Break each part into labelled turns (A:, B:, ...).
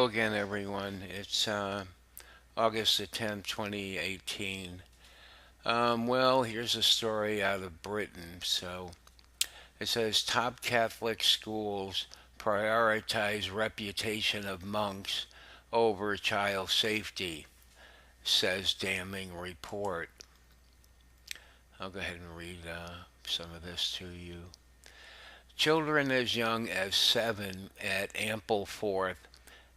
A: Hello again, everyone. It's August the 10th, 2018. Well, here's a story out of Britain. So it says top Catholic schools prioritize reputation of monks over child safety, says damning report. I'll go ahead and read some of this to you. Children as young as 7 at Ampleforth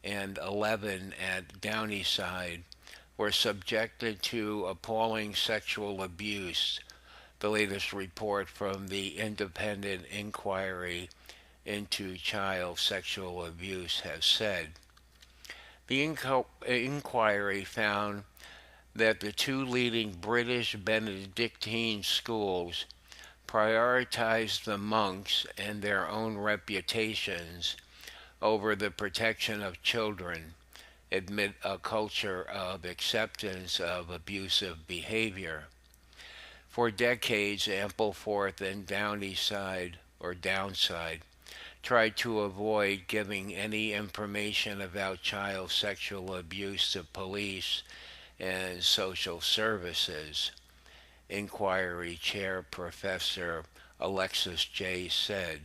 A: and 11 at Downside were subjected to appalling sexual abuse, the latest report from the Independent Inquiry into Child Sexual Abuse has said. The inquiry found that the two leading British Benedictine schools prioritized the monks and their own reputations over the protection of children amid a culture of acceptance of abusive behavior. For decades, Ampleforth and Downside tried to avoid giving any information about child sexual abuse to police and social services, inquiry chair Professor Alexis J. said.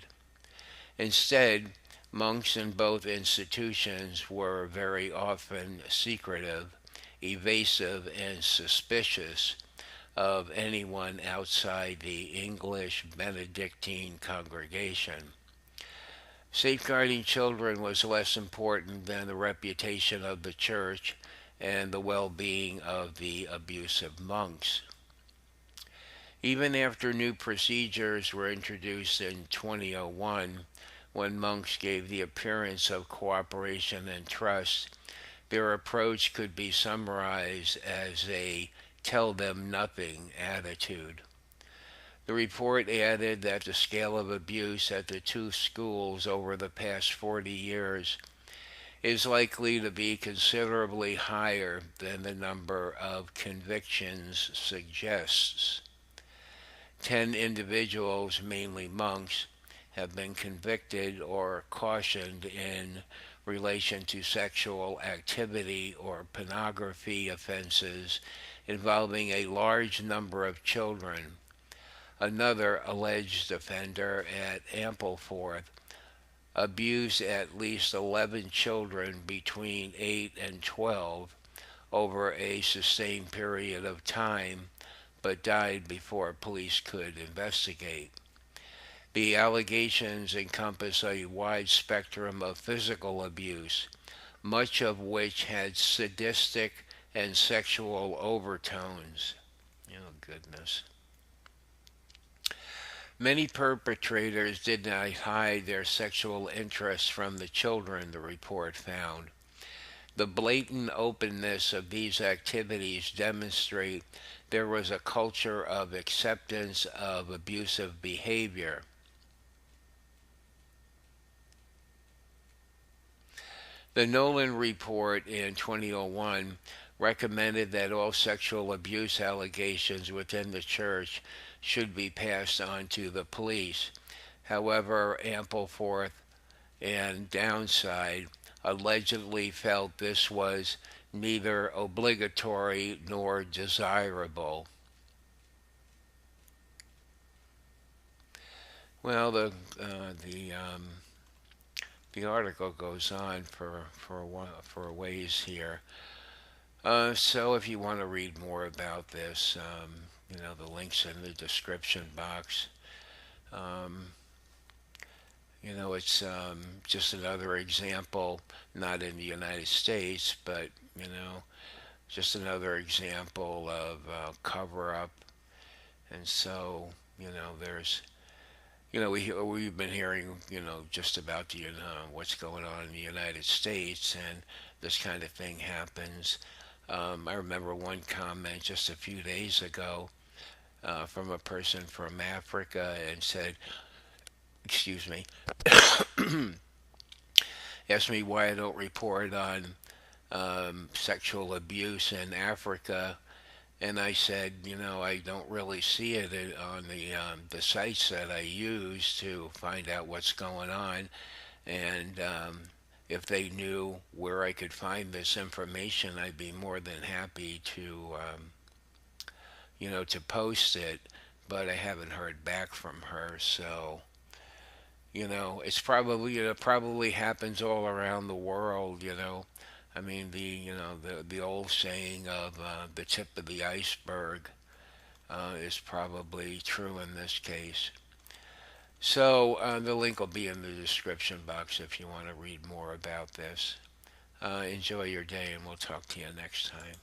A: Instead, monks in both institutions were very often secretive, evasive, and suspicious of anyone outside the English Benedictine congregation. Safeguarding children was less important than the reputation of the church and the well being of the abusive monks. Even after new procedures were introduced in 2001, when monks gave the appearance of cooperation and trust, their approach could be summarized as a tell them nothing attitude. The report added that the scale of abuse at the two schools over the past 40 years is likely to be considerably higher than the number of convictions suggests. 10 individuals, mainly monks, have been convicted or cautioned in relation to sexual activity or pornography offenses involving a large number of children. Another alleged offender at Ampleforth abused at least 11 children between 8 and 12 over a sustained period of time, but died before police could investigate. The allegations encompass a wide spectrum of physical abuse, much of which had sadistic and sexual overtones. Oh, goodness. Many perpetrators did not hide their sexual interests from the children, the report found. The blatant openness of these activities demonstrate there was a culture of acceptance of abusive behavior. The Nolan report in 2001 recommended that all sexual abuse allegations within the church should be passed on to the police. However, Ampleforth and Downside allegedly felt this was neither obligatory nor desirable. Well, the article goes on for a ways here. So if you want to read more about this, the links in the description box. Um, it's just another example, not in the United States, but just another example of cover up. And so, there's we've been hearing, just about what's going on in the United States, and this kind of thing happens. I remember one comment just a few days ago from a person from Africa and said, excuse me, asked me why I don't report on sexual abuse in Africa. And I said, I don't really see it on the sites that I use to find out what's going on. And if they knew where I could find this information, I'd be more than happy to post it. But I haven't heard back from her, so it's probably happens all around the world. I mean the old saying of the tip of the iceberg is probably true in this case. So the link will be in the description box if you want to read more about this. Enjoy your day, and we'll talk to you next time.